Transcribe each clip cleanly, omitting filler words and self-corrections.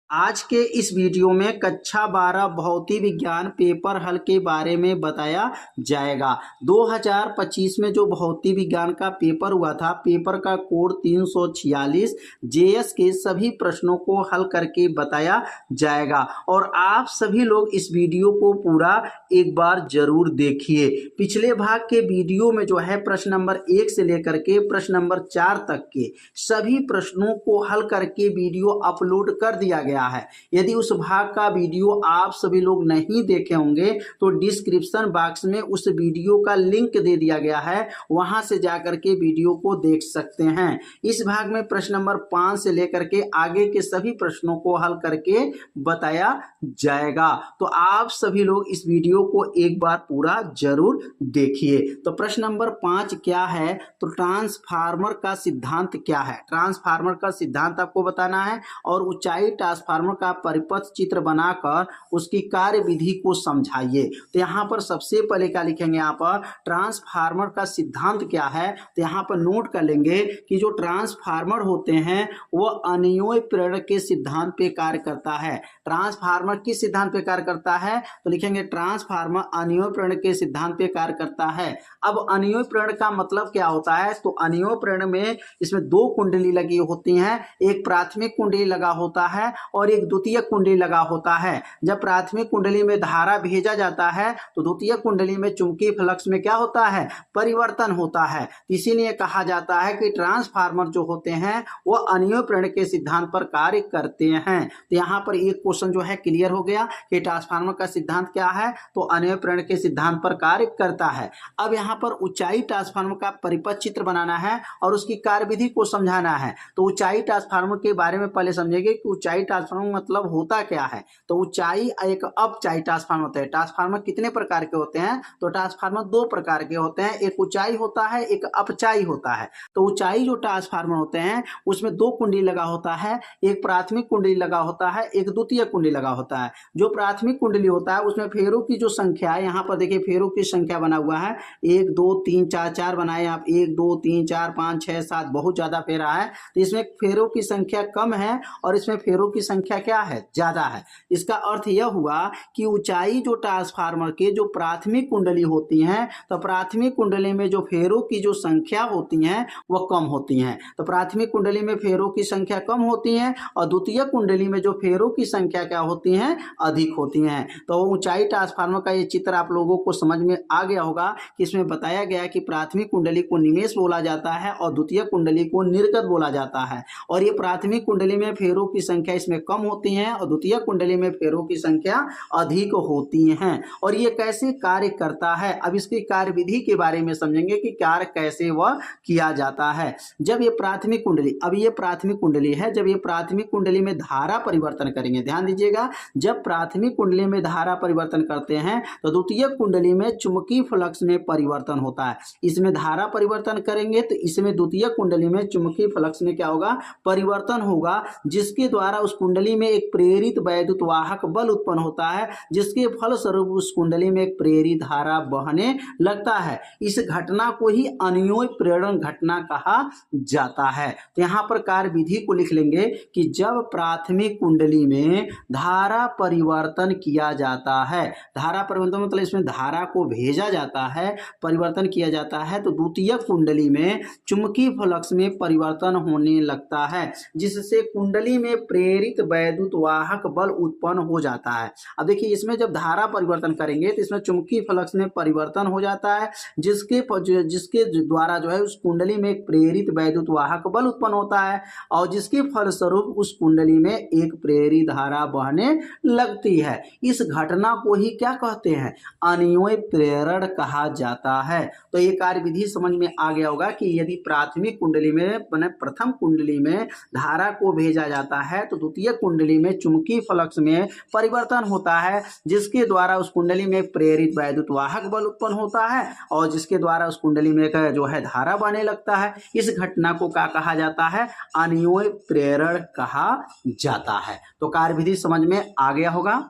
आज के इस वीडियो में कक्षा 12 भौतिक विज्ञान पेपर हल के बारे में बताया जाएगा। 2025 में जो भौतिक विज्ञान का पेपर हुआ था, पेपर का कोड 346 जेएस के सभी प्रश्नों को हल करके बताया जाएगा और आप सभी लोग इस वीडियो को पूरा एक बार जरूर देखिए। पिछले भाग के वीडियो में जो है प्रश्न नंबर 1 से लेकर के प्रश्न नंबर 4 तक के सभी प्रश्नों को हल करके वीडियो अपलोड कर दिया गया है। यदि उस भाग का वीडियो आप सभी लोग नहीं देखे होंगे तो डिस्क्रिप्शन बॉक्स में उस वीडियो का लिंक दे दिया गया है, वहां से जाकर के वीडियो को देख सकते हैं। इस भाग में प्रश्न नंबर 5 से लेकर के आगे के सभी प्रश्नों को हल करके बताया जाएगा। तो आप सभी लोग इस वीडियो को एक बार पूरा जरूर देखिए। तो प्रश्न नंबर 5 क्या है, तो ट्रांसफार्मर का सिद्धांत क्या है। ट्रांसफार्मर का सिद्धांत आपको बताना है और ऊंचाई ट्रांसफार्मर का परिपथ चित्र बनाकर उसकी कार्य विधि को समझाइए। तो यहाँ पर सबसे पहले क्या लिखेंगे, यहाँ पर ट्रांसफार्मर का सिद्धांत क्या है। तो यहाँ पर नोट कर लेंगे कि जो ट्रांसफार्मर होते हैं वह अन्योन्य प्रेरण के सिद्धांत पे कार्य करता है। ट्रांसफार्मर किस सिद्धांत पे कार्य करता है, तो लिखेंगे ट्रांसफार्मर अन्योन्य प्रेरण के सिद्धांत पे कार्य करता है। अब अन्योन्य प्रेरण का मतलब क्या होता है, तो अन्योन्य प्रेरण में इसमें दो कुंडली लगी होती हैं, एक प्राथमिक कुंडली लगा होता है और एक द्वितीय कुंडली लगा होता है। जब प्राथमिक कुंडली में धारा भेजा जाता है तो द्वितीय कुंडली में चुंबकीय फ्लक्स में क्या होता है, परिवर्तन होता है। इसीलिए कहा जाता है कि ट्रांसफार्मर जो होते हैं वो अन्योन्य प्रेरण के सिद्धांत पर कार्य करते हैं। तो यहाँ पर एक क्वेश्चन जो है क्लियर हो गया कि ट्रांसफार्मर का सिद्धांत क्या है, तो अन्योन्य प्रेरण के सिद्धांत पर कार्य करता है। अब यहाँ पर ऊंचाई ट्रांसफार्मर का परिपथ चित्र बनाना है और उसकी कार्यविधि को समझाना है। तो ऊंचाई ट्रांसफार्मर के बारे में पहले समझेंगे कि ऊंचाई ट्रांसफार्मर मतलब होता क्या है। तो ऊंचाई एक अपचाई ट्रांसफार्मर होता है। ट्रांसफार्मर कितने प्रकार के होते हैं, तो ट्रांसफार्मर दो प्रकार के होते हैं, एक ऊंचाई होता है, एक अपचाई होता है। तो ऊंचाई जो ट्रांसफार्मर होते हैं उसमें दो कुंडली लगा होता है, एक प्राथमिक कुंडली लगा होता है, एक द्वितीय कुंडली लगा होता है। जो प्राथमिक कुंडली होता है उसमें फेरों की जो संख्या है, यहाँ पर देखिए फेरों की संख्या बना हुआ है 1 2 3 4 4 बनाए आप, 1 2 3 4 5 6 7, बहुत ज्यादा फेरा है। तो इसमें फेरों की संख्या कम है और इसमें फेरों की संख्या क्या है, ज्यादा है। इसका अर्थ यह हुआ कि ऊंचाई जो ट्रांसफार्मर के जो प्राथमिक कुंडली होती हैं, तो प्राथमिक कुंडली में जो फेरों की जो संख्या होती हैं वह कम होती हैं। तो प्राथमिक कुंडली में फेरों की संख्या कम होती है और द्वितीय कुंडली में जो फेरों की संख्या क्या होती हैं, अधिक होती हैं। तो ऊंचाई ट्रांसफार्मर का ये चित्र आप लोगों को समझ में आ गया होगा कि इसमें बताया गया कि प्राथमिक कुंडली को निवेश बोला जाता है और द्वितीय कुंडली को निर्गत बोला जाता है। और ये प्राथमिक कुंडली में फेरों की संख्या इसमें कम होती है और द्वितीय कुंडली में फेरों की संख्या अधिक होती हैं। और ये कैसे कार्य करता है, अब इसकी कार्य विधि के बारे में समझेंगे कि कार्य कैसे वह किया जाता है। जब ये प्राथमिक कुंडली, अब ये प्राथमिक कुंडली है, जब ये प्राथमिक कुंडली में धारा परिवर्तन करेंगे, ध्यान दीजिएगा, जब प्राथमिक कुंडली में धारा परिवर्तन करते हैं तो द्वितीय कुंडली में चुंबकीय फ्लक्स में परिवर्तन होता है। इसमें धारा परिवर्तन करेंगे तो इसमें द्वितीय कुंडली में चुंबकीय फ्लक्स में क्या होगा, परिवर्तन होगा, जिसके द्वारा उस कुंडली में एक प्रेरित वैद्युत वाहक बल उत्पन्न होता है, जिसके फलस्वरूप उस कुंडली में एक प्रेरित धारा बहने लगता है। इस घटना को ही अन्योन्य प्रेरण घटना कहा जाता है। तो यहाँ पर कार्य विधि को लिख लेंगे कि जब प्राथमिक कुंडली में धारा परिवर्तन किया जाता है, धारा परिवर्तन मतलब इसमें धारा को भेजा जाता है, परिवर्तन किया जाता है, तो द्वितीय कुंडली में चुंबकीय फ्लक्स में परिवर्तन होने लगता है, जिससे कुंडली में प्रेरित वैद्युत वाहक बल उत्पन्न हो जाता है। अब देखिए इसमें जब धारा परिवर्तन करेंगे तो इसमें चुंबकीय फ्लक्स में परिवर्तन हो जाता है, जिसके द्वारा जो है उस कुंडली में एक प्रेरित वैद्युत वाहक बल उत्पन्न होता है और जिसके फलस्वरूप उस कुंडली में एक प्रेरित धारा बहने लगती है। इस घटना को ही क्या कहते हैं, अन्योन्य प्रेरण कहा जाता है। तो ये कार्य विधि समझ में आ गया होगा कि यदि प्राथमिक कुंडली में प्रथम कुंडली में धारा को भेजा जाता है तो द्वितीय कुंडली में चुंबकीय फ्लक्स में परिवर्तन होता है, जिसके द्वारा उस कुंडली में प्रेरित वैद्युत वाहक बल उत्पन्न होता है और जिसके द्वारा उस कुंडली में जो है धारा बहने लगता है। इस घटना को क्या कहा जाता है, अन्योन्य प्रेरण कहा जाता है। तो कार्यविधि समझ में आ गया होगा।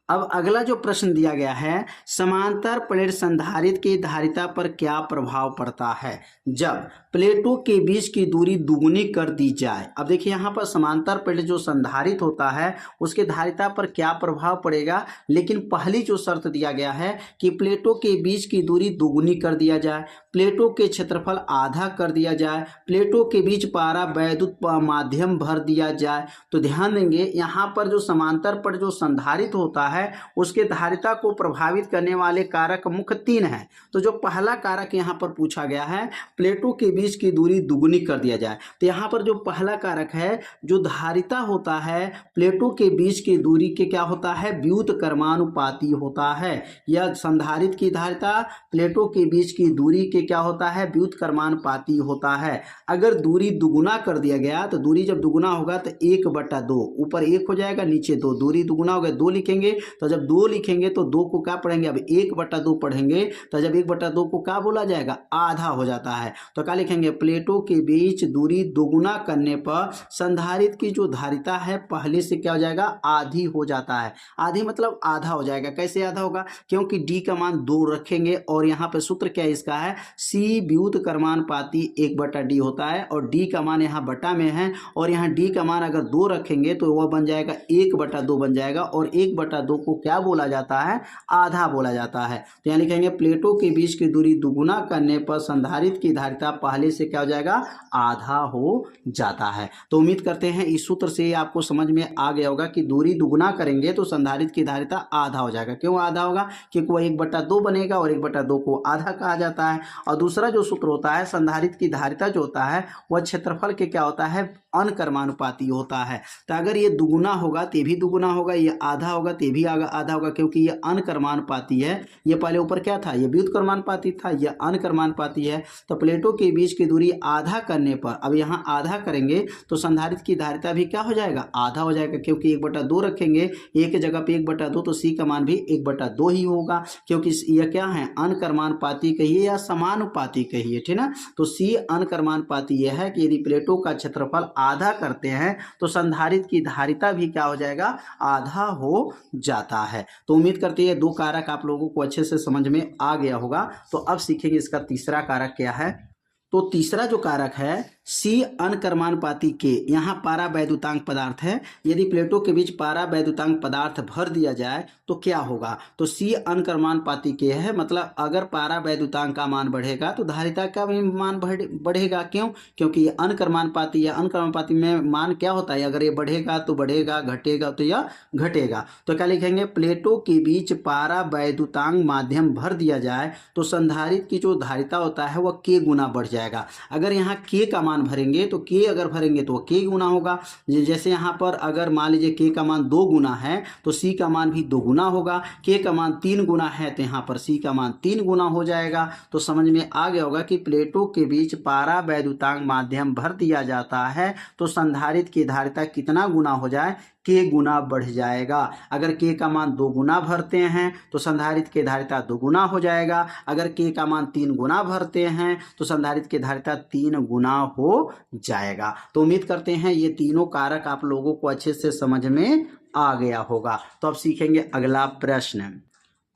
अब अगला जो प्रश्न दिया गया है, समांतर प्लेट संधारित्र की धारिता पर क्या प्रभाव पड़ता है। जब प्लेटों के बीच की दूरी दुगुनी कर दी जाए। अब देखिए यहाँ पर समांतर प्लेट जो संधारित होता है उसके धारिता पर क्या प्रभाव पड़ेगा, लेकिन पहली जो शर्त दिया गया है कि प्लेटों के बीच की दूरी दुगुनी कर दिया जाए, प्लेटों के क्षेत्रफल आधा कर दिया जाए, प्लेटों के बीच पारा वैद्युत माध्यम भर दिया जाए। तो ध्यान देंगे यहाँ पर जो समांतर प्लेट जो संधारित होता है उसके धारिता को प्रभावित करने वाले कारक मुख्य 3 हैं। तो जो पहला कारक यहाँ पर पूछा गया है, प्लेटों के बीच की दूरी दुगुनी कर दिया जाए। तो यहाँ पर जो पहला कारक है, जो धारिता होता है प्लेटों के बीच की दूरी के क्या होता है, व्युत्क्रमानुपाती होता है। यह संधारित की धारिता प्लेटों के बीच की दूरी के क्या होता है, व्युत्क्रमानुपाती होता है। अगर दूरी दुगुना कर दिया गया तो दूरी जब दुगुना होगा तो 1/2, ऊपर 1 हो जाएगा नीचे 2, दूरी दुगुना हो गया 2 लिखेंगे। तो जब 2 लिखेंगे तो 2 को क्या पढ़ेंगे, अब 1/2 पढ़ेंगे तो जब 1/2 को क्या बोला जाएगा, आधा हो जाता है। तो क्या लिखेंगे, प्लेटों के बीच दूरी दुगुना करने पर संधारित की जो धारिता है पहले से क्या हो जाएगा, आधी हो जाता है। आधी मतलब आधा हो जाएगा। कैसे आधा होगा, क्योंकि डी का मान 2 रखेंगे और यहाँ पे सूत्र क्या है इसका है, सी व्युत्क्रमानुपाती 1/d होता है और डी का मान यहाँ बटा में है और यहाँ डी का मान अगर 2 रखेंगे तो वह बन जाएगा 1/2 बन जाएगा और 1/2 को क्या बोला जाता है, आधा बोला जाता है। तो यहाँ लिखेंगे प्लेटों के बीच की दूरी दुगुना करने पर संधारित की धारिता पहले से क्या हो जाएगा, आधा हो जाता है। तो उम्मीद करते हैं इस सूत्र से आपको समझ में आ गया होगा कि दूरी दुगुना करेंगे तो संधारित की धारिता आधा हो जाएगा। क्यों आधा होगा, क्योंकि वह 1/2 बनेगा और 1/2 को आधा कहा जाता है। और दूसरा जो सूत्र होता है, संधारित की धारिता जो होता है वह क्षेत्रफल के क्या होता है, अनकर्मानुपाती होता है। तो अगर ये दुगुना होगा तो भी दुगुना होगा, ये आधा होगा तो भी आधा होगा, क्योंकि ये अनकर्मानुपाती है। ये पहले ऊपर क्या था, ये व्युत्क्रमानुपाती था, ये अनकर्मानुपाती है। तो प्लेटों के बीच की दूरी आधा करने पर, अब यहाँ आधा करेंगे तो संधारित की धारिता भी क्या हो जाएगा, आधा हो जाएगा। क्योंकि 1/2 रखेंगे एक जगह पे 1/2 तो सी का मान भी 1/2 ही होगा, क्योंकि यह क्या है, अनकर्मानुपाती कहिए या समानुपाती कहिए, ठीक ना। तो सी अनकर्मानुपाती यह है कि यदि प्लेटों का क्षेत्रफल आधा करते हैं तो संधारित की धारिता भी क्या हो जाएगा, आधा हो जाता है। तो उम्मीद करते हैं 2 कारक आप लोगों को अच्छे से समझ में आ गया होगा। तो अब सीखेंगे इसका तीसरा कारक क्या है। तो तीसरा जो कारक है, सी अनकर्मानुपाती के, यहाँ पारा वैद्युतांक पदार्थ है, यदि प्लेटों के बीच पारा वैद्युतांक पदार्थ भर दिया जाए तो क्या होगा। तो सी अनकर्मानुपाती के है, मतलब अगर पारा वैद्युतांक का मान बढ़ेगा तो धारिता का भी मान बढ़ेगा। क्यों, क्योंकि ये अनकर्मानुपाती है। अनकर्मानुपाती में मान क्या होता है, अगर ये बढ़ेगा तो बढ़ेगा, घटेगा तो यह घटेगा। तो क्या लिखेंगे, प्लेटों के बीच पारा वैद्युतांक माध्यम भर दिया जाए तो संधारित की जो धारिता होता है वह k गुना बढ़ जाएगा। अगर यहाँ k का मान भरेंगे तो k अगर भरेंगे तो k गुना होगा। जैसे यहाँ पर अगर मान लीजिए k का मान 2 गुना है तो c का मान भी 2 गुना होगा। k का मान 3 गुना है तो यहाँ पर c का मान 3 गुना हो जाएगा। तो समझ में आ गया होगा कि प्लेटों के बीच पारा वैद्युतांक माध्यम भर दिया जाता है तो संधारित की धारिता कितना गुना हो जाए, k गुना बढ़ जाएगा। अगर k का मान 2 गुना भरते हैं तो संधारित की धारिता 2 गुना हो जाएगा। अगर k का मान 3 गुना भरते हैं तो संधारित की धारिता 3 गुना हो जाएगा। तो उम्मीद करते हैं ये तीनों कारक आप लोगों को अच्छे से समझ में आ गया होगा। तो अब सीखेंगे अगला प्रश्न।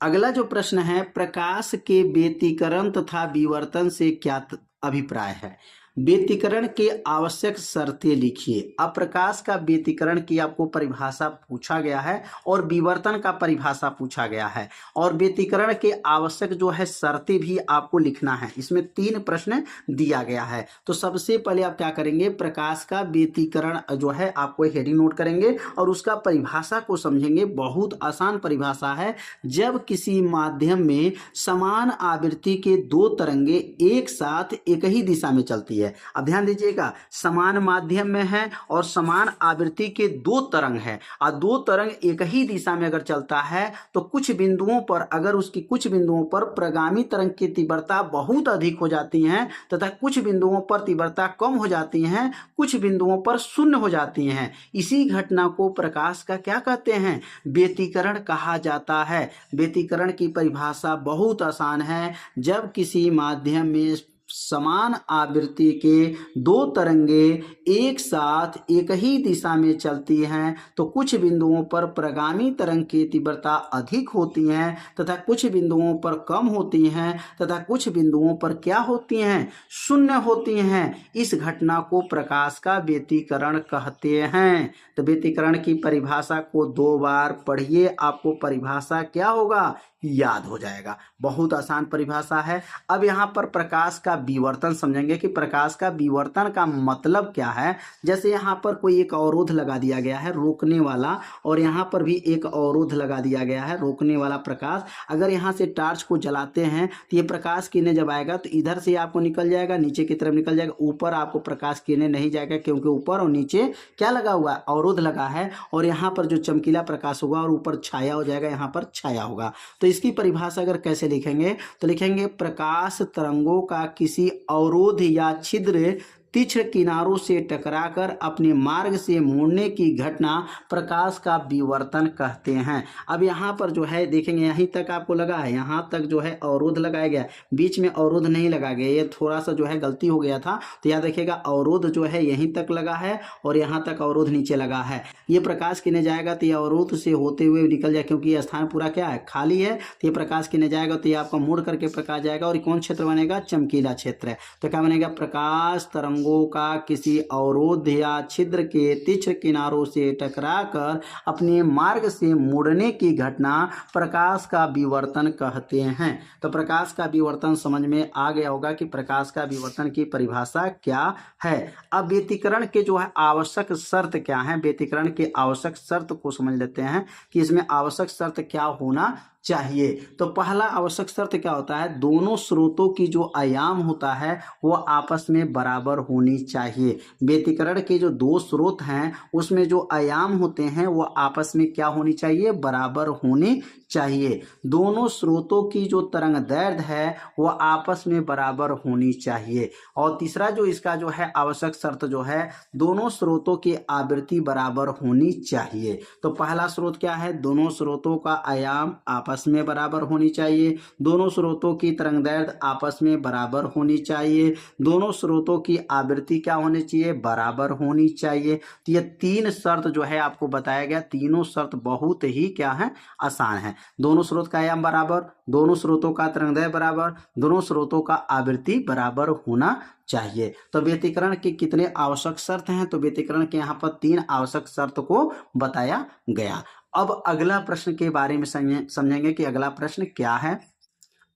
अगला जो प्रश्न है, प्रकाश के व्यतिकरण तथा विवर्तन से क्या अभिप्राय है। व्यतिकरण के आवश्यक शर्तें लिखिए। अब प्रकाश का व्यतिकरण की आपको परिभाषा पूछा गया है और विवर्तन का परिभाषा पूछा गया है और व्यतिकरण के आवश्यक जो है शर्तें भी आपको लिखना है। इसमें 3 प्रश्न दिया गया है। तो सबसे पहले आप क्या करेंगे, प्रकाश का व्यतिकरण जो है आपको हेडिंग नोट करेंगे और उसका परिभाषा को समझेंगे। बहुत आसान परिभाषा है। जब किसी माध्यम में समान आवृत्ति के 2 तरंगे एक साथ एक ही दिशा में चलती है। अब ध्यान दीजिएगा, समान माध्यम में है और समान आवृत्ति के 2 तरंग है और 2 तरंग एक ही दिशा में अगर चलता है तो कुछ बिंदुओं पर, अगर उसकी कुछ बिंदुओं पर प्रगामी तरंग की तीव्रता बहुत अधिक हो जाती है तथा कुछ बिंदुओं पर तीव्रता कम हो जाती है, कुछ बिंदुओं पर शून्य हो जाती हैं, इसी घटना को प्रकाश का क्या कहते हैं, व्यतिकरण कहा जाता है। व्यतिकरण की परिभाषा बहुत आसान है। जब किसी माध्यम में समान आवृत्ति के दो तरंगे एक साथ एक ही दिशा में चलती हैं तो कुछ बिंदुओं पर प्रगामी तरंग की तीव्रता अधिक होती है तथा कुछ बिंदुओं पर कम होती हैं तथा कुछ बिंदुओं पर क्या होती हैं, शून्य होती हैं। इस घटना को प्रकाश का व्यतिकरण कहते हैं। तो व्यतिकरण की परिभाषा को 2 बार पढ़िए, आपको परिभाषा क्या होगा, याद हो जाएगा। बहुत आसान परिभाषा है। अब यहाँ पर प्रकाश का विवर्तन समझेंगे कि प्रकाश का विवर्तन का मतलब क्या है। जैसे यहाँ पर कोई एक अवरोध लगा दिया गया है रोकने वाला, और यहाँ पर भी एक अवरोध लगा दिया गया है रोकने वाला प्रकाश। अगर यहाँ से टार्च को जलाते हैं तो ये प्रकाश किरणें जब आएगा तो इधर से आपको निकल जाएगा, नीचे की तरफ निकल जाएगा, ऊपर आपको प्रकाश किरणें नहीं जाएगा क्योंकि ऊपर और नीचे क्या लगा हुआ है, अवरोध लगा है। और यहाँ पर जो चमकीला प्रकाश होगा और ऊपर छाया हो जाएगा, यहाँ पर छाया होगा। तो इसकी परिभाषा अगर कैसे लिखेंगे तो लिखेंगे प्रकाश तरंगों का किसी अवरोध या छिद्र तीक्ष्ण किनारों से टकराकर अपने मार्ग से मुड़ने की घटना प्रकाश का विवर्तन कहते हैं। अब यहाँ पर जो है देखेंगे, यहीं तक आपको लगा है, यहाँ तक जो है अवरोध लगाया गया, बीच में अवरोध नहीं लगा गया, ये थोड़ा सा जो है गलती हो गया था। तो याद रखिएगा अवरोध जो है यहीं तक लगा है और यहाँ तक अवरोध नीचे लगा है। ये प्रकाश किने जाएगा तो ये अवरोध से होते हुए निकल जाए, क्योंकि ये स्थान पूरा क्या है, खाली है। तो ये प्रकाश किने जाएगा तो ये आपका मुड़ करके प्रकाश जाएगा और कौन क्षेत्र बनेगा, चमकीला क्षेत्र। तो क्या बनेगा, प्रकाश तरंगों का किसी अवरोध या छिद्र के तीक्ष्ण किनारों से टकराकर अपने मार्ग से मुड़ने की घटना प्रकाश का विवर्तन कहते हैं। तो प्रकाश का विवर्तन समझ में आ गया होगा कि प्रकाश का विवर्तन की परिभाषा क्या है। अब व्यतिकरण के जो है आवश्यक शर्त क्या है, व्यतिकरण के आवश्यक शर्त को समझ लेते हैं कि इसमें आवश्यक शर्त क्या होना चाहिए। तो पहला आवश्यक शर्त क्या होता है, दोनों स्रोतों की जो आयाम होता है वो आपस में बराबर होनी चाहिए। व्यतिकरण के जो दो स्रोत हैं उसमें जो आयाम होते हैं वो आपस में क्या होनी चाहिए, बराबर होनी चाहिए। दोनों स्रोतों की जो तरंग दैर्ध्य है वो आपस में बराबर होनी चाहिए। और तीसरा जो इसका जो है आवश्यक शर्त जो है, दोनों स्रोतों की आवृत्ति बराबर होनी चाहिए। तो पहला स्रोत क्या है, दोनों स्रोतों का आयाम आपस में बराबर होनी चाहिए, दोनों स्रोतों की तरंगदैर्ध्य आपस में बराबर होनी चाहिए, दोनों स्रोतों की आवृत्ति क्या होनी चाहिए, बराबर होनी चाहिए। तो ये 3 शर्त जो है आपको बताया गया, तीनों शर्त बहुत ही क्या है, आसान है। दोनों स्रोत का आयाम बराबर, दोनों स्रोतों का तरंगदैर्ध्य बराबर, दोनों स्रोतों का आवृत्ति बराबर होना चाहिए। तो व्यतिकरण के कितने आवश्यक शर्त हैं, तो व्यतिकरण के यहाँ पर 3 आवश्यक शर्त को बताया गया। अब अगला प्रश्न के बारे में समझेंगे कि अगला प्रश्न क्या है।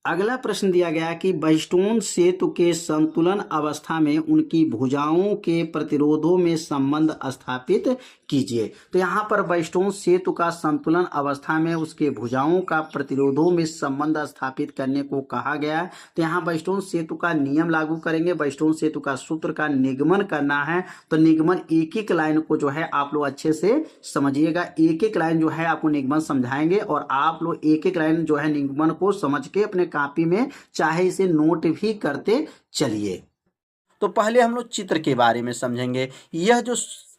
अगला प्रश्न दिया गया कि बहिष्टोन सेतु के संतुलन अवस्था में उनकी भुजाओं के प्रतिरोधों में संबंध स्थापित कीजिए। तो यहाँ पर बहिष्टोन सेतु का संतुलन अवस्था में उसके भुजाओं का प्रतिरोधों में संबंध स्थापित करने को कहा गया है। तो यहाँ बहिष्टोन सेतु का नियम लागू करेंगे, बहिष्टोन सेतु का सूत्र का निगमन करना है। तो निगमन एक एक लाइन को जो है आप लोग अच्छे से समझिएगा, एक एक लाइन जो है आपको निगमन समझाएंगे और आप लोग एक एक लाइन जो है निगमन को समझ के अपने कॉपी में चाहे इसे नोट भी करते चलिए। तो पहले हम लोग चित्र के बारे में समझेंगे। यह जो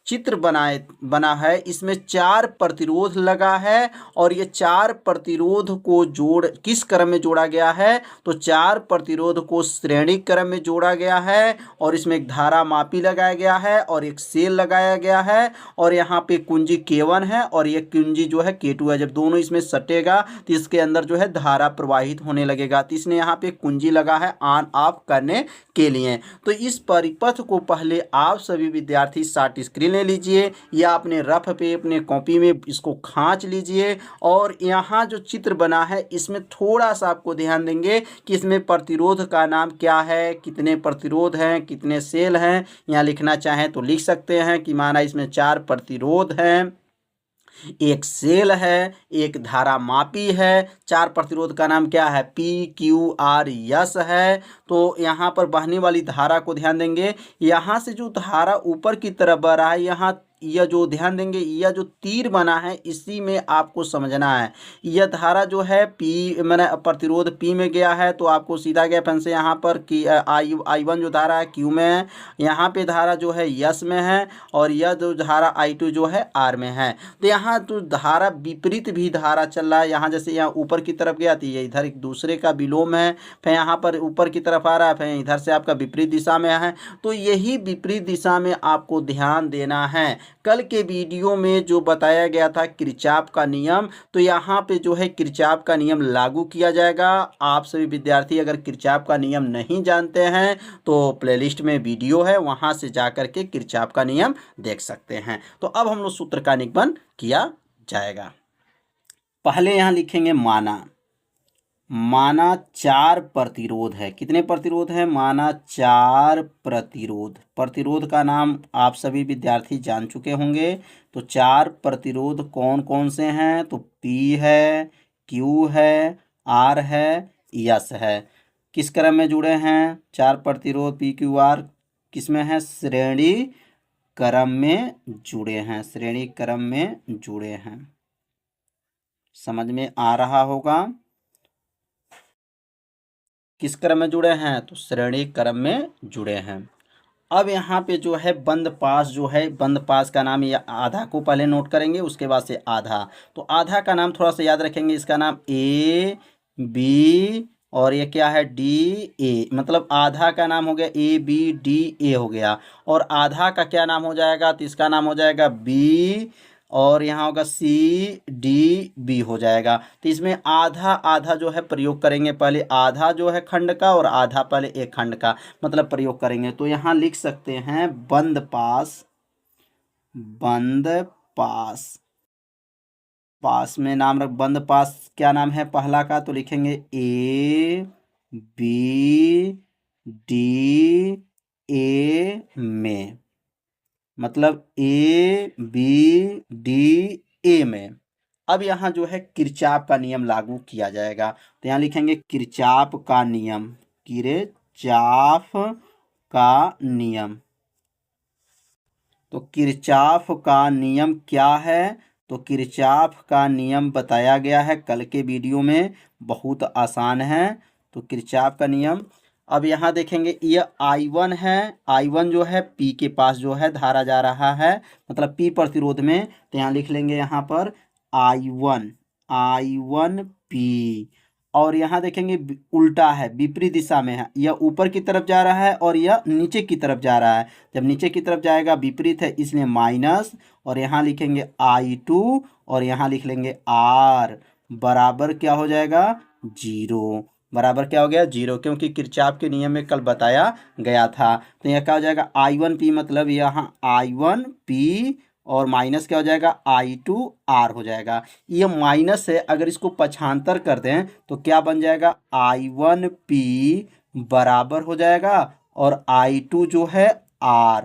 चित्र बना है इसमें 4 प्रतिरोध लगा है और ये 4 प्रतिरोध को किस क्रम में जोड़ा गया है, तो 4 प्रतिरोध को श्रेणी क्रम में जोड़ा गया है और इसमें एक धारा मापी लगाया गया है और एक सेल लगाया गया है और यहाँ पे कुंजी K1 है और ये कुंजी जो है K2 है। जब दोनों इसमें सटेगा तो इसके अंदर जो है धारा प्रवाहित होने लगेगा। तो इसने यहाँ पे कुंजी लगा है ऑन ऑफ करने के लिए। तो इस परिपथ को पहले आप सभी विद्यार्थी शॉर्ट स्क्रीन ले लीजिए या अपने रफ पे अपने कॉपी में इसको खींच लीजिए। और यहाँ जो चित्र बना है इसमें थोड़ा सा आपको ध्यान देंगे कि इसमें प्रतिरोध का नाम क्या है, कितने प्रतिरोध हैं, कितने सेल हैं। यहाँ लिखना चाहें तो लिख सकते हैं कि माना इसमें 4 प्रतिरोध हैं, एक सेल है, एक धारा मापी है। 4 प्रतिरोध का नाम क्या है, PQRS है। तो यहाँ पर बहने वाली धारा को ध्यान देंगे, यहाँ से जो धारा ऊपर की तरफ बह रहा है यहाँ यह जो ध्यान देंगे, यह जो तीर बना है इसी में आपको समझना है। यह धारा जो है पी मैंने प्रतिरोध पी में गया है, तो आपको सीधा गया पेन से यहाँ पर कि I1 जो धारा है क्यू में है, यहाँ पे धारा जो है यस में है, और यह जो धारा I2 जो है आर में है। तो यहाँ तो धारा विपरीत भी धारा चल रहा है। यहाँ जैसे यहाँ ऊपर की तरफ गया तो ये इधर एक दूसरे का विलोम है, फिर यहाँ पर ऊपर की तरफ आ रहा है, फिर इधर से आपका विपरीत दिशा में है। तो यही विपरीत दिशा में आपको ध्यान देना है। कल के वीडियो में जो बताया गया था किरचॉफ का नियम, तो यहाँ पे जो है किरचॉफ का नियम लागू किया जाएगा। आप सभी विद्यार्थी अगर किरचॉफ का नियम नहीं जानते हैं तो प्लेलिस्ट में वीडियो है, वहाँ से जा कर के किरचॉफ का नियम देख सकते हैं। तो अब हम लोग सूत्र का निगमन किया जाएगा। पहले यहाँ लिखेंगे माना। माना 4 प्रतिरोध है। कितने प्रतिरोध है? माना 4 प्रतिरोध। प्रतिरोध का नाम आप सभी विद्यार्थी जान चुके होंगे। तो 4 प्रतिरोध कौन कौन से हैं? तो P है, Q है, R है, S है। किस क्रम में जुड़े हैं? 4 प्रतिरोध P, Q, R किस में है? श्रेणी क्रम में जुड़े हैं। श्रेणी क्रम में जुड़े हैं। समझ में आ रहा होगा। किस क्रम में जुड़े हैं? तो श्रेणी क्रम में जुड़े हैं। अब यहाँ पे जो है बंद पास जो है, बंद पास का नाम, ये आधा को पहले नोट करेंगे, उसके बाद से आधा। तो आधा का नाम थोड़ा सा याद रखेंगे, इसका नाम A, B और ये क्या है? D, A। मतलब आधा का नाम हो गया A, B, D, A हो गया। और आधा का क्या नाम हो जाएगा? तो इसका नाम हो जाएगा B, और यहाँ होगा C, D, B हो जाएगा। तो इसमें आधा आधा जो है प्रयोग करेंगे। पहले आधा जो है खंड का और आधा पहले एक खंड का मतलब प्रयोग करेंगे। तो यहाँ लिख सकते हैं बंद पास। बंद पास, पास में नाम रख, बंद पास क्या नाम है पहला का? तो लिखेंगे A, B, D, A में, मतलब A, B, D, A में। अब यहाँ जो है किरचॉफ का नियम लागू किया जाएगा। तो यहाँ लिखेंगे किरचॉफ का नियम। किरचॉफ का नियम। तो किरचॉफ का नियम क्या है? तो किरचॉफ का नियम बताया गया है कल के वीडियो में, बहुत आसान है। तो किरचॉफ का नियम। अब यहाँ देखेंगे ये I1 है। I1 जो है P के पास जो है धारा जा रहा है, मतलब P प्रतिरोध में। तो यहाँ लिख लेंगे यहाँ पर I1 P। और यहाँ देखेंगे उल्टा है, विपरीत दिशा में है। यह ऊपर की तरफ जा रहा है और यह नीचे की तरफ जा रहा है। जब नीचे की तरफ जाएगा विपरीत है, इसलिए माइनस। और यहाँ लिखेंगे I2 और यहाँ लिख लेंगे R बराबर क्या हो जाएगा? 0। बराबर क्या हो गया? 0, क्योंकि किरचॉफ के नियम में कल बताया गया था। तो यह क्या हो जाएगा? I1 P, मतलब यहाँ I1 P और माइनस क्या हो जाएगा? I2 R हो जाएगा। ये माइनस है, अगर इसको पक्षांतर कर दें तो क्या बन जाएगा? I1 P बराबर हो जाएगा और I2 जो है R।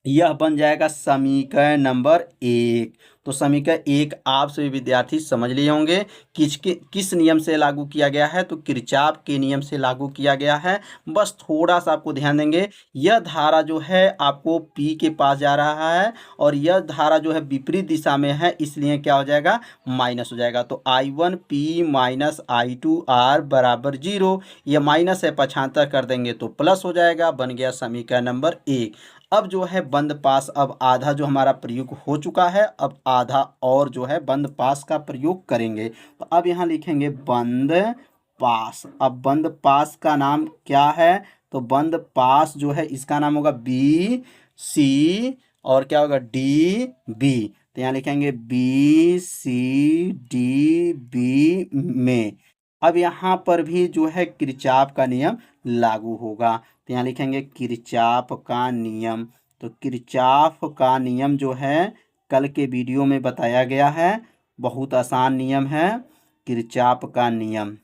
यह बन जाएगा समीकरण नंबर 1। तो समीकरण 1 आप सभी विद्यार्थी समझ लिए होंगे किस नियम से लागू किया गया है? तो किरचॉफ के नियम से लागू किया गया है। बस थोड़ा सा आपको ध्यान देंगे, यह धारा जो है आपको P के पास जा रहा है और यह धारा जो है विपरीत दिशा में है, इसलिए क्या हो जाएगा? माइनस हो जाएगा। तो I1 P minus I2 R बराबर 0। यह माइनस है, पक्षांतर कर देंगे तो प्लस हो जाएगा। बन गया समीकरण नंबर 1। अब जो है बंद पास, अब आधा जो हमारा प्रयोग हो चुका है, अब आधा और जो है बंद पास का प्रयोग करेंगे। तो अब यहाँ लिखेंगे बंद पास। अब बंद पास का नाम क्या है? तो बंद पास जो है इसका नाम होगा B, C और क्या होगा? D, B। तो यहाँ लिखेंगे B, C, D, B में। अब यहाँ पर भी जो है किरचॉफ का नियम लागू होगा। तो यहाँ लिखेंगे किरचॉफ का नियम। तो किरचॉफ का नियम जो है कल के वीडियो में बताया गया है, बहुत आसान नियम है किरचॉफ का नियम।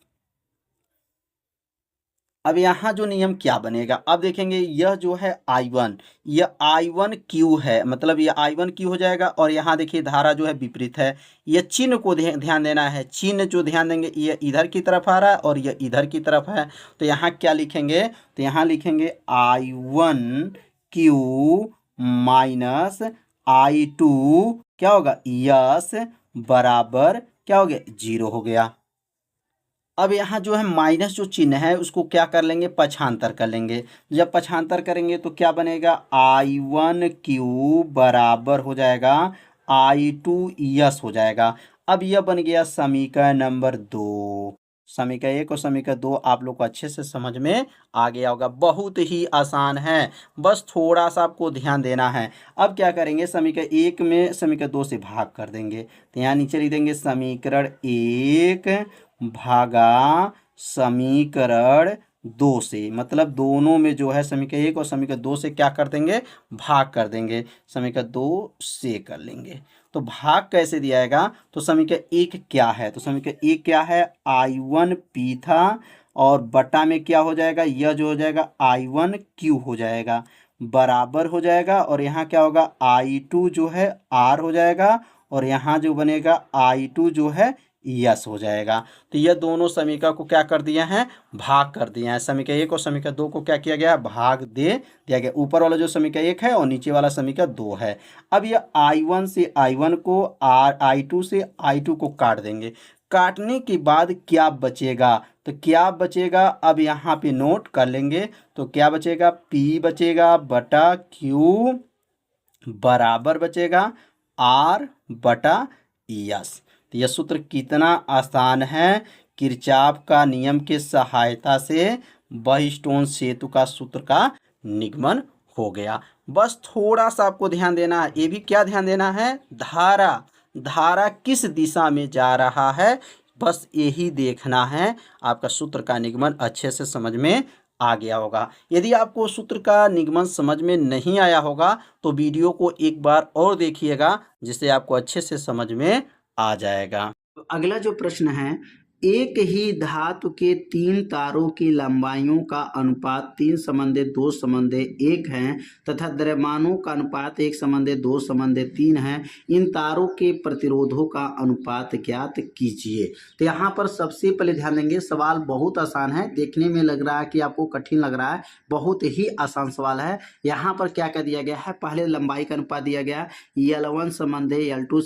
अब यहाँ जो नियम क्या बनेगा? अब देखेंगे यह जो है I1, यह I1 Q है, मतलब यह I1 Q हो जाएगा। और यहाँ देखिए धारा जो है विपरीत है, यह चिन्ह को ध्यान देना है। चिन्ह जो ध्यान देंगे, यह इधर की तरफ आ रहा है और यह इधर की तरफ है। तो यहाँ क्या लिखेंगे? तो यहाँ लिखेंगे I1 Q माइनस I2 क्या होगा यस बराबर क्या हो गया 0 हो गया। अब यहाँ जो है माइनस जो चिन्ह है उसको क्या कर लेंगे पक्षांतर कर लेंगे। जब पक्षांतर करेंगे तो क्या बनेगा I1Q बराबर हो जाएगा I2 यस हो जाएगा। अब यह बन गया समीकरण नंबर 2। समीकरण 1 और समीकरण 2 आप लोग को अच्छे से समझ में आ गया होगा। बहुत ही आसान है, बस थोड़ा सा आपको ध्यान देना है। अब क्या करेंगे समीकरण 1 में समीकरण 2 से भाग कर देंगे, तो यहाँ नीचे लिख देंगे समीकरण 1 भागा समीकरण 2 से, मतलब दोनों में जो है समीकरण 1 और समीकरण 2 से क्या कर देंगे भाग कर देंगे, समीकरण 2 से कर लेंगे। तो भाग कैसे दिया जाएगा, तो समीकरण 1 क्या है, तो समीकरण 1 क्या है I1P था और बटा में क्या हो जाएगा यह जो हो जाएगा I1Q हो जाएगा बराबर हो जाएगा, और यहाँ क्या होगा I2 जो है R हो जाएगा और यहाँ जो बनेगा I2 जो है यस हो जाएगा। तो यह दोनों समीकरण को क्या कर दिया है भाग कर दिया है। समीकरण 1 और समीकरण 2 को क्या किया गया भाग दे दिया गया। ऊपर वाला जो समीकरण 1 है और नीचे वाला समीकरण 2 है। अब यह I1 से I1 को I2 से I2 को काट देंगे। काटने के बाद क्या बचेगा, तो क्या बचेगा अब यहाँ पे नोट कर लेंगे। तो क्या बचेगा P बचेगा बटा Q बराबर बचेगा R बटा यस। तो यह सूत्र कितना आसान है, किरचॉफ का नियम के सहायता से बहिस्टोन सेतु का सूत्र का निगमन हो गया। बस थोड़ा सा आपको ध्यान देना है, ये भी क्या ध्यान देना है धारा किस दिशा में जा रहा है, बस यही देखना है। आपका सूत्र का निगमन अच्छे से समझ में आ गया होगा। यदि आपको सूत्र का निगमन समझ में नहीं आया होगा तो वीडियो को एक बार और देखिएगा, जिससे आपको अच्छे से समझ में आ जाएगा। तो अगला जो प्रश्न है, एक ही धातु के 3 तारों की लंबाइयों का अनुपात 3:2:1 है तथा द्रव्यमानों का अनुपात 1:2:3 है। इन तारों के प्रतिरोधों का अनुपात ज्ञात कीजिए। तो यहाँ पर सबसे पहले ध्यान देंगे, सवाल बहुत आसान है, देखने में लग रहा है कि आपको कठिन लग रहा है, बहुत ही आसान सवाल है। यहाँ पर क्या क्या दिया गया है, पहले लंबाई का अनुपात दिया गया L1 L2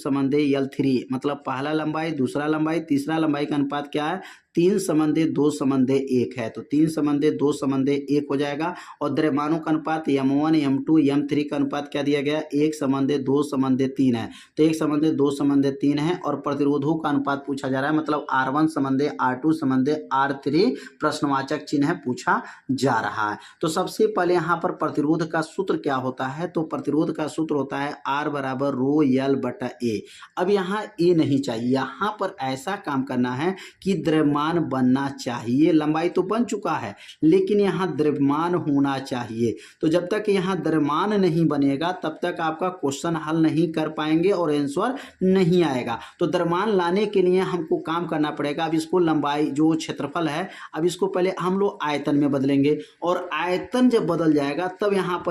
L3, मतलब पहला लंबाई दूसरा लंबाई तीसरा लंबाई का अनुपात क्या है 3:2:1 है। तो 3:2:1 हो जाएगा। और द्रव्यमानों का अनुपात M1 M2 M3 का अनुपात क्या दिया गया 1:2:3 है। तो 1:2:3 है। और प्रतिरोधों का अनुपात पूछा जा रहा है, मतलब R1:R2:R3 प्रश्नवाचक चिन्ह पूछा जा रहा है। तो सबसे पहले यहाँ पर प्रतिरोध का सूत्र क्या होता है, तो प्रतिरोध का सूत्र होता है R बराबर ρL/A। अब यहाँ ए नहीं चाहिए, यहाँ पर ऐसा काम करना है कि द्रव्यमान बनना चाहिए। लंबाई तो बन चुका है लेकिन यहाँ द्रव्यमान होना चाहिए। तो जब तक यहाँ द्रव्यमान नहीं बनेगा तब तक आपका क्वेश्चन हल नहीं कर पाएंगे और आंसर नहीं आएगा। तो द्रव्यमान लाने के लिए हमको काम करना पड़ेगा। अब इसको लंबाई जो क्षेत्रफल है, अब इसको पहले हम लोग आयतन में बदलेंगे, और आयतन जब बदल जाएगा तब यहाँ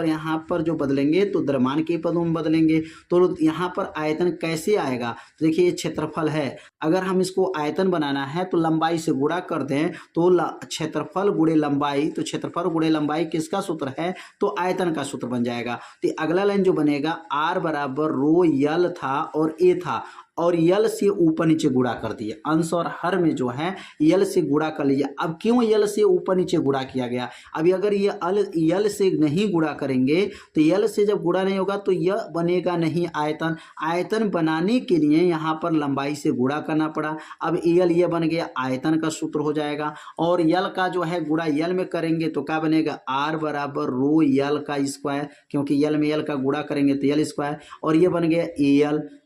पर जो बदलेंगे तो द्रव्यमान के पदों में बदलेंगे। तो यहाँ पर आयतन कैसे आएगा, देखिए क्षेत्रफल है, अगर हम इसको आयतन बनाना है तो लंबाई से गुणा कर दें तो क्षेत्रफल गुणे लंबाई, तो क्षेत्रफल गुणे लंबाई किसका सूत्र है, तो आयतन का सूत्र बन जाएगा। तो अगला लाइन जो बनेगा R बराबर ρL था और A था, और यल से ऊपर नीचे गुणा कर दिए। अंश और हर में जो है यल से गुणा कर लीजिए। अब क्यों यल से ऊपर नीचे गुणा किया गया, अभी अगर ये यल से नहीं गुणा करेंगे तो यल से जब गुणा नहीं होगा तो यह बनेगा नहीं आयतन। आयतन बनाने के लिए यहाँ पर लंबाई से गुणा करना पड़ा। अब यल ये बन गया, आयतन का सूत्र हो जाएगा। और यल का जो है गुणा यल में करेंगे तो क्या बनेगा R बराबर ρL का स्क्वायर, क्योंकि यल में यल का गुणा करेंगे तो यल स्क्वायर, और ये बन गया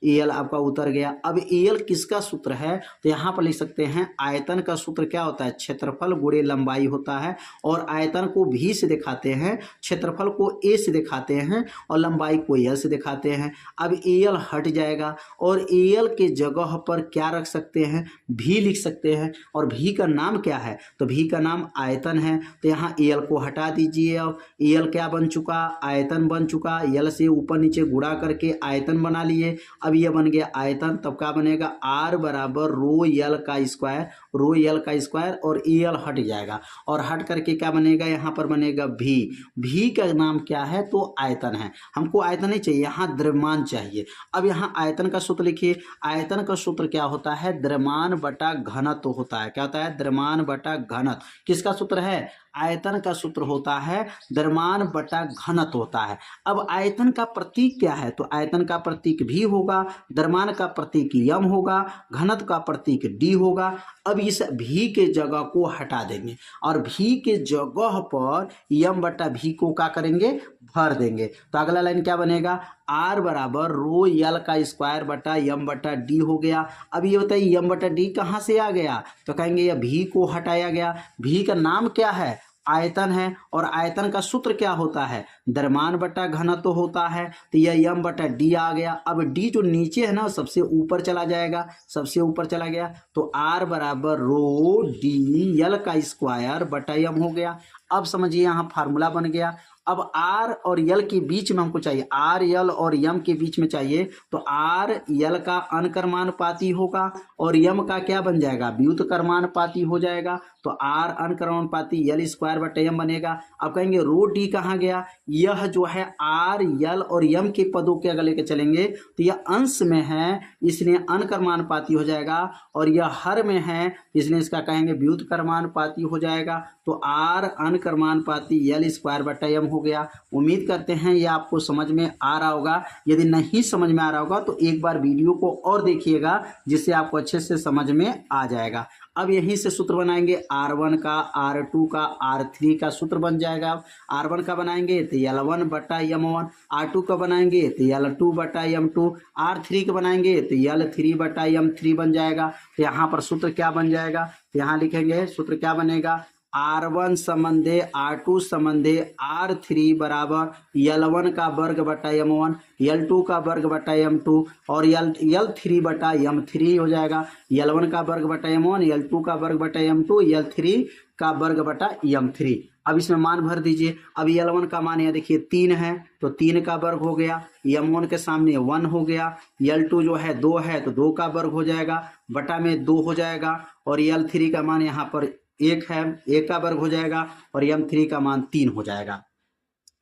AL आपका उतर गया। अब AL किसका सूत्र है, तो यहाँ पर लिख सकते हैं आयतन का सूत्र क्या होता है क्षेत्रफल गुणे लंबाई होता है। और आयतन को V से दिखाते हैं, क्षेत्रफल को A से दिखाते हैं और लंबाई को L से दिखाते हैं। अब AL हट जाएगा और AL के जगह पर क्या रख सकते हैं V लिख सकते हैं। और V का नाम क्या है, तो V का नाम आयतन है। तो यहाँ AL को हटा दीजिए। अब AL क्या बन चुका, आयतन बन चुका। L से ऊपर नीचे गुणा करके आयतन बना लिए। अब यह बन गया आयतन आयतन, तब क्या बनेगा आर बराबर रो यल का स्क्वायर, रो यल का स्क्वायर और एल हट जाएगा और हट करके क्या बनेगा, यहाँ पर बनेगा भी। भी का नाम क्या है, तो आयतन है। हमको आयतन नहीं चाहिए, यहाँ द्रव्यमान चाहिए। अब यहाँ आयतन का सूत्र लिखिए। आयतन का सूत्र क्या होता है, द्रव्यमान बटा घनत्व होता है। क्या होता है, द्रव्यमान बटा घनत्व। किसका सूत्र है, आयतन का सूत्र होता है द्रव्यमान बटा घनत्व होता है। अब आयतन का प्रतीक क्या है, तो आयतन का प्रतीक भी होगा, द्रव्यमान का प्रतीक यम होगा, घनत्व का प्रतीक डी होगा। अब इस भी के जगह को हटा देंगे और भी के जगह पर यम बटा भी को क्या करेंगे, भर देंगे। तो अगला लाइन क्या बनेगा, आर बराबर रो यल का स्क्वायर बटा यम बटा डी हो गया। अब ये बताइए यम बटा डी कहाँ से आ गया, तो कहेंगे यह भी को हटाया गया। भी का नाम क्या है, आयतन है, और आयतन का सूत्र क्या होता है, द्रव्यमान बटा घनत्व होता है। तो यह यम बटा डी आ गया। अब डी जो नीचे है ना सबसे ऊपर चला जाएगा, सबसे ऊपर चला गया, तो आर बराबर रो डी यल का स्क्वायर बटा यम हो गया। अब समझिए यहाँ फार्मूला बन गया। अब आर और यल के बीच में हमको चाहिए, आर यल और यम के बीच में चाहिए, तो आर यल का अनकर्मानुपाती होगा और यम का क्या बन जाएगा, व्युत्क्रमानुपाती हो जाएगा। तो आर अनकर्मानुपाती यल स्क्वायर बटे यम बनेगा। अब कहेंगे रो डी कहाँ गया, यह जो है आर यल और यम के पदों के अगर लेके चलेंगे तो यह अंश में है इसलिए अनकर्मानुपाती हो जाएगा, और यह हर में है इसलिए इसका कहेंगे व्युत्क्रमानुपाती हो जाएगा। तो आर अनकर्मानुपाती यल स्क्वायर बटा यम हो गया। उम्मीद करते हैं ये आपको समझ में आ रहा होगा। यदि नहीं समझ में आ रहा होगा तो एक बार वीडियो को और देखिएगा जिससे आपको अच्छे से समझ में आ जाएगा। अब यहीं से सूत्र बनाएंगे, R1 का, R2 का, R3 का सूत्र बन जाएगा। R1 का बनाएंगे तो L1 बटा M1, R2 का बनाएंगे तो L2 बटा M2, R3 का बनाएंगे तो L3 बटा M3 बन जाएगा। तो यहाँ पर सूत्र क्या बन जाएगा, तो यहाँ लिखेंगे सूत्र क्या बनेगा, R1 संबंधे R2 संबंधे R3 बराबर L1 का वर्ग बटा M1, L2 का वर्ग बटा M2 और L3 बटा M3 हो जाएगा। L1 का वर्ग बटा M1, L2 का वर्ग बटा M2, L3 का वर्ग बटा M3। अब इसमें मान भर दीजिए। अब L1 का मान यहाँ देखिए 3 है तो 3 का वर्ग हो गया, M1 के सामने 1 हो गया, L2 जो है 2 है तो 2 का वर्ग हो जाएगा, बटा में 2 हो जाएगा, और L3 का मान यहाँ पर 1 है, 1 का वर्ग हो जाएगा, और M3 का मान 3 हो जाएगा।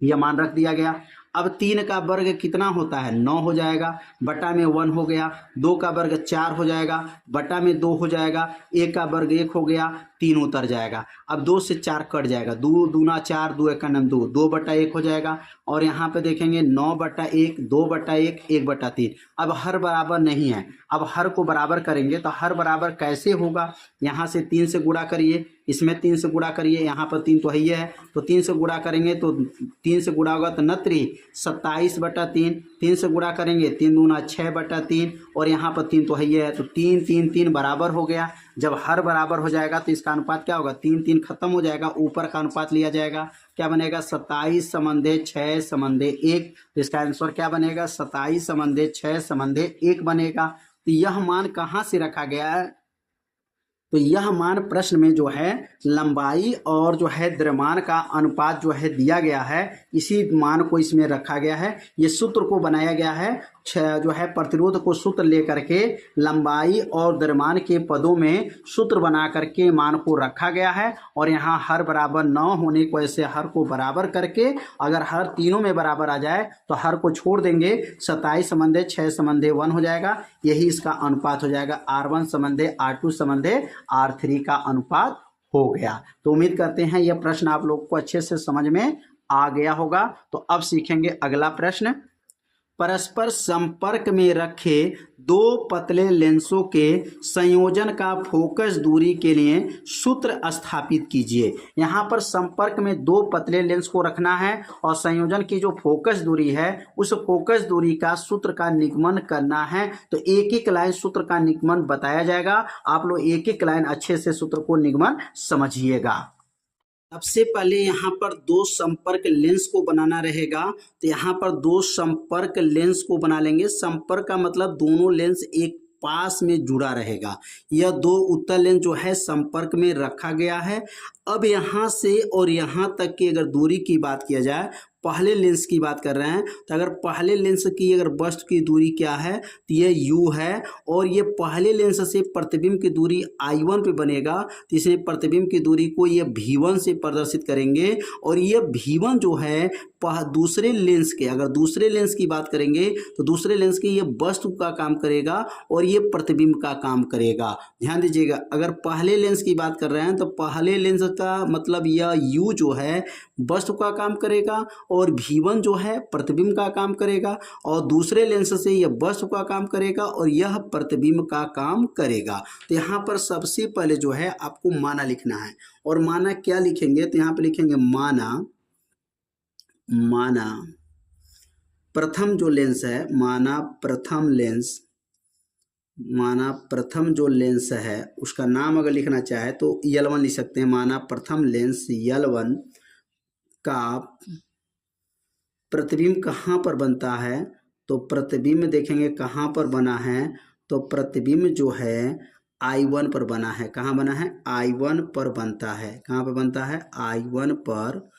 यह मान रख दिया गया। अब 3 का वर्ग कितना होता है, 9 हो जाएगा, बटा में 1 हो गया, 2 का वर्ग 4 हो जाएगा, बटा में 2 हो जाएगा, 1 का वर्ग 1 हो गया, 3 उतर जाएगा। अब 2 से 4 कट जाएगा, 2 दूना 4, 2 एक 2, 2 बटा 1 हो जाएगा। और यहाँ पे देखेंगे 9 बटा 1, 2 बटा 1, 1 बटा 3। अब हर बराबर नहीं है, अब हर को बराबर करेंगे तो हर बराबर कैसे होगा, यहाँ से 3 से गुणा करिए, इसमें 3 से गुणा करिए, यहाँ पर 3 तो है ही है, तो 3 से गुणा करेंगे तो 3 से गुणा होगा तो 29 27 बटा 3, 3 से गुणा करेंगे 3 दूना 6 बटा 3, और यहाँ पर 3 तो है ही है, तो 3 3 3 बराबर हो गया। जब हर बराबर हो जाएगा तो इसका अनुपात क्या होगा, 3 3 खत्म हो जाएगा, ऊपर का अनुपात लिया जाएगा, क्या बनेगा 27 संबंधे 6 संबंधे 1। तो इसका आंसर क्या बनेगा, 27 संबंधे 6 संबंधे 1 बनेगा। तो यह मान कहाँ से रखा गया है, तो यह मान प्रश्न में जो है लंबाई और जो है द्रव्यमान का अनुपात जो है दिया गया है, इसी मान को इसमें रखा गया है। ये सूत्र को बनाया गया है जो है प्रतिरोध को सूत्र लेकर के लंबाई और द्रव्यमान के पदों में सूत्र बना करके मान को रखा गया है। और यहाँ हर बराबर 9 होने की वजह से हर को बराबर करके अगर हर तीनों में बराबर आ जाए तो हर को छोड़ देंगे, 27 संबंधे 6 संबंधे 1 हो जाएगा, यही इसका अनुपात हो जाएगा। R1 संबंधे R2 संबंधे R3 का अनुपात हो गया। तो उम्मीद करते हैं यह प्रश्न आप लोग को अच्छे से समझ में आ गया होगा। तो अब सीखेंगे अगला प्रश्न। परस्पर संपर्क में रखे दो पतले लेंसों के संयोजन का फोकस दूरी के लिए सूत्र स्थापित कीजिए। यहाँ पर संपर्क में दो पतले लेंस को रखना है और संयोजन की जो फोकस दूरी है उस फोकस दूरी का सूत्र का निगमन करना है। तो एक एक लाइन सूत्र का निगमन बताया जाएगा, आप लोग एक एक लाइन अच्छे से सूत्र को निगमन समझिएगा। सबसे पहले यहाँ पर दो संपर्क लेंस को बनाना रहेगा, तो यहाँ पर दो संपर्क लेंस को बना लेंगे। संपर्क का मतलब दोनों लेंस एक पास में जुड़ा रहेगा। यह दो उत्तल लेंस जो है संपर्क में रखा गया है। अब यहाँ से और यहाँ तक की अगर दूरी की बात किया जाए पहले लेंस की बात कर रहे हैं तो अगर पहले लेंस की अगर वस्तु की दूरी क्या है तो ये u है, और ये पहले लेंस से प्रतिबिंब की दूरी I1 पे बनेगा, तो इसमें प्रतिबिंब की दूरी को ये V1 से प्रदर्शित करेंगे। और ये V1 जो है दूसरे लेंस के, अगर दूसरे लेंस की बात करेंगे तो दूसरे लेंस के ये वस्तु का काम करेगा और ये प्रतिबिंब का काम करेगा। ध्यान दीजिएगा, अगर पहले लेंस की बात कर रहे हैं तो पहले लेंस का मतलब यह u जो है वस्तु का काम करेगा और V1 जो है प्रतिबिंब का काम करेगा, और दूसरे लेंस से यह वस्तु का काम करेगा और यह प्रतिबिंब का काम करेगा। तो यहाँ पर सबसे पहले जो है आपको माना लिखना है, और माना क्या लिखेंगे तो यहाँ पे लिखेंगे माना प्रथम जो लेंस है, माना प्रथम जो लेंस है उसका नाम अगर लिखना चाहे तो L1 लिख सकते हैं। माना प्रथम लेंस L1 का प्रतिबिंब कहाँ पर बनता है, तो प्रतिबिंब देखेंगे कहाँ पर बना है, तो प्रतिबिंब जो है I1 पर बना है। कहाँ बना है, I1 पर बनता है। कहाँ पर बनता है, I1 पर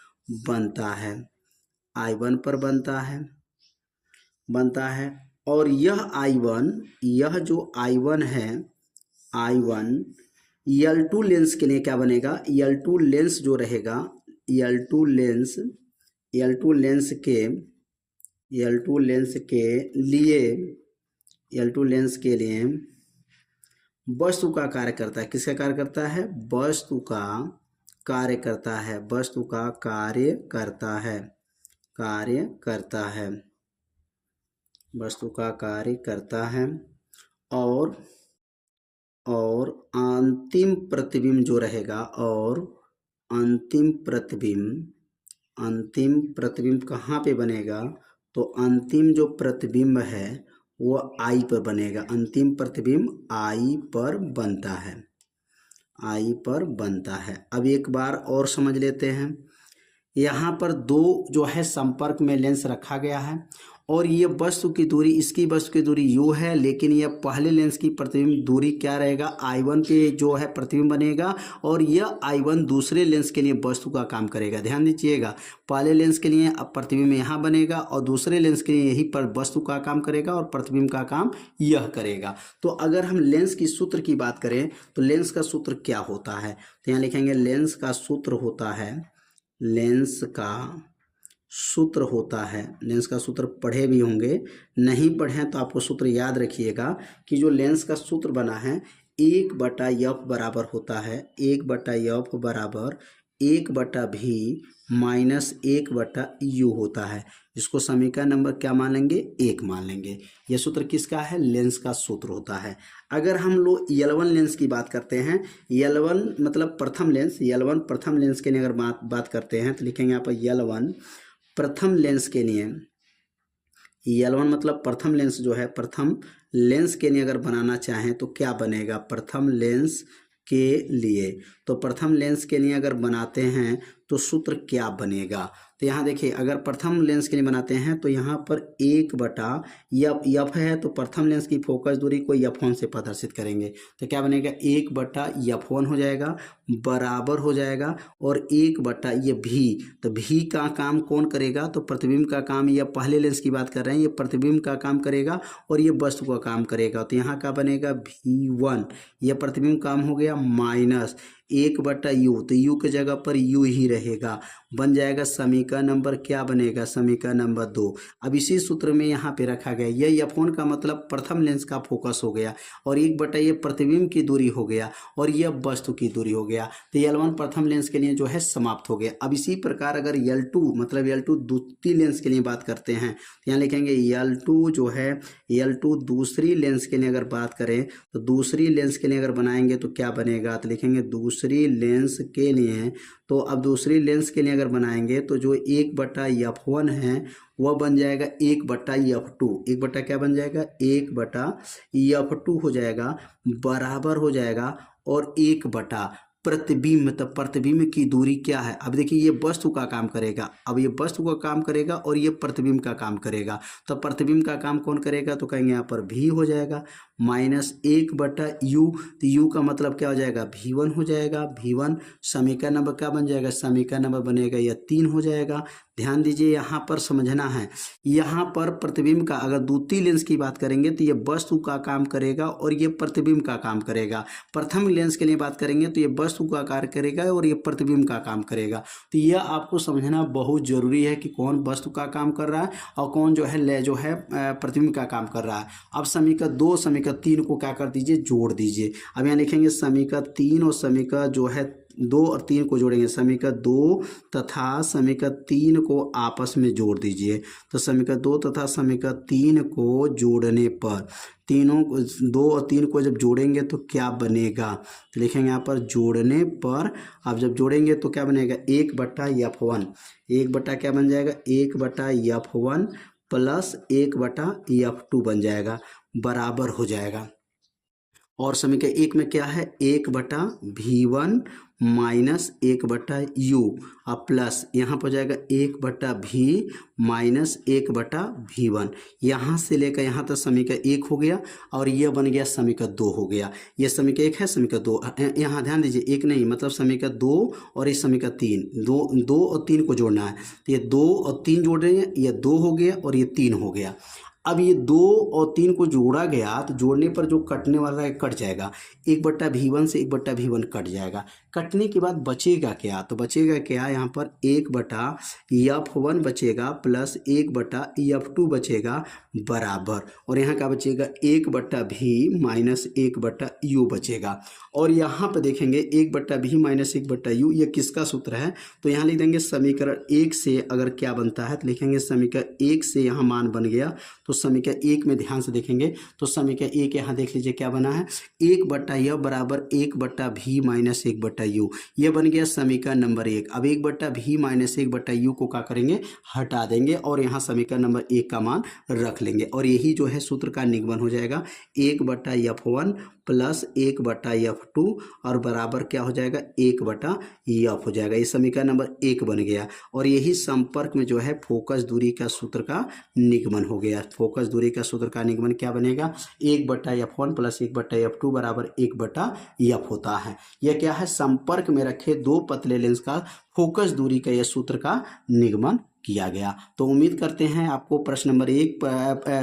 बनता है, I1 पर बनता है। और यह I1, यह जो I1 है, I1 L2 लेंस के लिए क्या बनेगा, L2 लेंस जो रहेगा, L2 लेंस के लिए वस्तु का कार्य करता है। किसका कार्य करता है, वस्तु का कार्य करता है, वस्तु का कार्य करता है, वस्तु का कार्य करता है। और अंतिम प्रतिबिंब जो रहेगा, और अंतिम प्रतिबिंब कहाँ पे बनेगा, तो अंतिम जो प्रतिबिंब है वो I पर बनेगा। अंतिम प्रतिबिंब I पर बनता है। अब एक बार और समझ लेते हैं। यहाँ पर दो जो है संपर्क में लेंस रखा गया है, और ये वस्तु की दूरी, इसकी वस्तु की दूरी u है, लेकिन यह पहले लेंस की प्रतिबिंब दूरी क्या रहेगा, I1 पे जो है प्रतिबिंब बनेगा, और यह I1 दूसरे लेंस के लिए वस्तु का काम करेगा। ध्यान दीजिएगा, पहले लेंस के लिए अब प्रतिबिंब यहाँ बनेगा और दूसरे लेंस के लिए यही पर वस्तु का काम करेगा और प्रतिबिंब का काम यह करेगा। तो अगर हम लेंस की सूत्र की बात करें तो लेंस का सूत्र क्या होता है, तो यहाँ लिखेंगे लेंस का सूत्र होता है, लेंस का सूत्र पढ़े भी होंगे, नहीं पढ़े तो आपको सूत्र याद रखिएगा कि जो लेंस का सूत्र बना है 1/f बराबर होता है, 1/f बराबर 1/v माइनस 1/u होता है। इसको समीकरण नंबर क्या मान लेंगे, 1 मान लेंगे। यह सूत्र किसका है, लेंस का सूत्र होता है। अगर हम लोग L1 लेंस की बात करते हैं, L1 मतलब प्रथम लेंस, L1 प्रथम लेंस के लिए अगर बात करते हैं तो लिखेंगे यहाँ पर L1 प्रथम लेंस के लिए, L1 मतलब प्रथम लेंस जो है, प्रथम लेंस के लिए अगर बनाना चाहें तो क्या बनेगा, प्रथम लेंस के लिए, तो प्रथम लेंस के लिए अगर बनाते हैं तो सूत्र क्या बनेगा, तो यहाँ देखिए अगर प्रथम लेंस के लिए बनाते हैं तो यहाँ पर 1/f है, तो प्रथम लेंस की फोकस दूरी को f1 से प्रदर्शित करेंगे, तो क्या बनेगा 1/f1 हो जाएगा, बराबर हो जाएगा, और 1/ये v, तो v का काम कौन करेगा, तो प्रतिबिंब का काम, यह पहले लेंस की बात कर रहे हैं, ये प्रतिबिंब का काम करेगा और ये वस्तु का काम करेगा। तो यहाँ का बनेगा v1, यह प्रतिबिंब काम हो गया, माइनस 1/u, तो u की जगह पर u ही रहेगा, बन जाएगा समीकरण नंबर क्या बनेगा, समीकरण नंबर 2। अब इसी सूत्र में यहाँ पे रखा गया, यह f1 का मतलब प्रथम लेंस का फोकस हो गया, और 1/, ये प्रतिबिंब की दूरी हो गया, और यह वस्तु की दूरी हो गया। तो L1 प्रथम लेंस के लिए जो है समाप्त हो गया। अब इसी प्रकार अगर L2 मतलब L2 द्वितीय लेंस के लिए बात करते हैं तो यहाँ लिखेंगे L2 जो है, L2 दूसरी लेंस के लिए अगर बात करें तो दूसरी लेंस के लिए अगर बनाएंगे तो क्या बनेगा, तो लिखेंगे दूसरी लेंस के लिए, तो अब दूसरी लेंस के लिए अगर बनाएंगे तो जो 1/f1 है वह बन जाएगा 1/f2, 1 क्या बन जाएगा, 1/f2 हो जाएगा, बराबर हो जाएगा, और 1/ प्रतिबिंब, तो प्रतिबिंब की दूरी क्या है, अब देखिए ये वस्तु का काम करेगा, अब ये वस्तु का काम करेगा और ये प्रतिबिंब का काम करेगा, तो प्रतिबिंब का काम कौन करेगा, तो कहेंगे यहाँ पर v हो जाएगा, माइनस 1/u, तो u का मतलब क्या हो जाएगा, v1 हो जाएगा, v1 समीकरण नंबर क्या बन जाएगा, समीकरण नंबर बनेगा यह 3 हो जाएगा। ध्यान दीजिए, यहाँ पर समझना है, यहाँ पर प्रतिबिंब का, अगर द्वितीय लेंस की बात करेंगे तो ये वस्तु का काम करेगा और ये प्रतिबिंब का काम करेगा। प्रथम लेंस के लिए बात करेंगे तो ये वस्तु का कार्य करेगा और ये प्रतिबिंब का काम करेगा। तो यह आपको समझना बहुत जरूरी है कि कौन वस्तु का काम कर रहा है और कौन जो है प्रतिबिंब का काम कर रहा है। अब समीकरण 2 समीकरण 3 को क्या कर दीजिए, जोड़ दीजिए। अब यहाँ लिखेंगे समीकरण 3 और समीकरण जो है 2 और 3 को जोड़ेंगे, समीकरण 2 तथा समीकरण 3 को आपस में जोड़ दीजिए। तो समीकरण 2 तथा समीकरण 3 को जोड़ने पर, तीनों 2 और 3 को जब जोड़ेंगे तो क्या बनेगा, तो लिखेंगे यहाँ पर जोड़ने पर। आप जब जोड़ेंगे तो क्या बनेगा, 1/F1, 1 क्या बन जाएगा, 1/F1 प्लस 1/F2 बन जाएगा, बराबर हो जाएगा। और समीकरण 1 में क्या है, 1/V1 माइनस 1/U और प्लस यहाँ पर जाएगा 1/V माइनस 1/V1। यहाँ से लेकर यहाँ तक समीकरण 1 हो गया और यह बन गया समीकरण 2 हो गया। यह समीकरण 1 है, समीकरण 2, यहाँ ध्यान दीजिए 1 नहीं, मतलब समीकरण 2 और इस समीकरण 3, 2 और 3 को जोड़ना है। तो ये 2 और 3 जोड़ रहे हैं, यह 2 हो गया और ये 3 हो गया। अब ये 2 और 3 को जोड़ा गया तो जोड़ने पर जो कटने वाला है कट जाएगा, 1/V1 से 1/V1 कट जाएगा। कटने के बाद बचेगा क्या, तो बचेगा क्या, यहाँ पर 1/F1 बचेगा प्लस 1/F2 बचेगा बराबर, और यहाँ क्या बचेगा, 1/V माइनस 1/U बचेगा। और यहाँ पर देखेंगे 1/V माइनस 1/U ये किसका सूत्र है, तो यहाँ लिख देंगे समीकरण 1 से अगर क्या बनता है तो लिखेंगे समीकरण 1 से यहाँ मान बन गया। तो समीकरण 1 में ध्यान से देखेंगे तो समीकरण 1 यहाँ देख लीजिए क्या बना है, 1/F बराबर 1/V माइनस 1/U, ये बन गया समीकरण नंबर 1। अब 1/V माइनस 1/U को क्या करेंगे, हटा देंगे और यहाँ समीकरण नंबर 1 का मान रख लेंगे और यही जो है सूत्र का निगमन हो जाएगा, 1/F1 प्लस 1/F2 और बराबर क्या हो जाएगा, 1/F हो जाएगा। ये समीकरण नंबर 1 बन गया और यही संपर्क में जो है फोकस दूरी का सूत्र का निगमन हो गया। फोकस दूरी का सूत्र का निगमन क्या बनेगा, 1/F1 प्लस 1/F2 बराबर 1/F होता है। यह क्या है, संपर्क में रखे 2 पतले लेंस का फोकस दूरी का यह सूत्र का निगमन किया गया। तो उम्मीद करते हैं आपको प्रश्न नंबर 1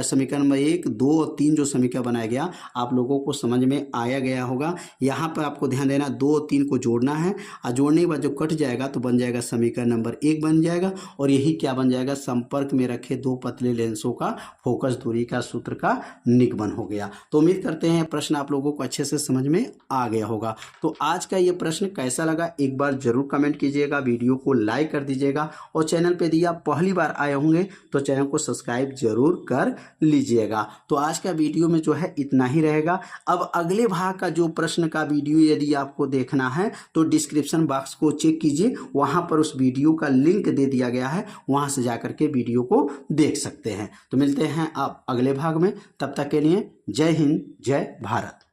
समीकरण नंबर 1, 2 और 3 जो समीकरण बनाया गया आप लोगों को समझ में आया गया होगा। यहाँ पर आपको ध्यान देना 2 और 3 को जोड़ना है और जोड़ने के बाद जो कट जाएगा तो बन जाएगा समीकरण नंबर 1 बन जाएगा और यही क्या बन जाएगा, संपर्क में रखे 2 पतले लेंसों का फोकस दूरी का सूत्र का निगमन हो गया। तो उम्मीद करते हैं प्रश्न आप लोगों को अच्छे से समझ में आ गया होगा। तो आज का ये प्रश्न कैसा लगा एक बार जरूर कमेंट कीजिएगा, वीडियो को लाइक कर दीजिएगा और चैनल पे दिया पहली बार आए होंगे तो चैनल को सब्सक्राइब जरूर कर लीजिएगा। तो आज का वीडियो में जो है इतना ही रहेगा। अब अगले भाग का जो प्रश्न का वीडियो यदि आपको देखना है तो डिस्क्रिप्शन बॉक्स को चेक कीजिए, वहां पर उस वीडियो का लिंक दे दिया गया है, वहां से जाकर के वीडियो को देख सकते हैं। तो मिलते हैं आप अगले भाग में, तब तक के लिए जय हिंद, जय भारत।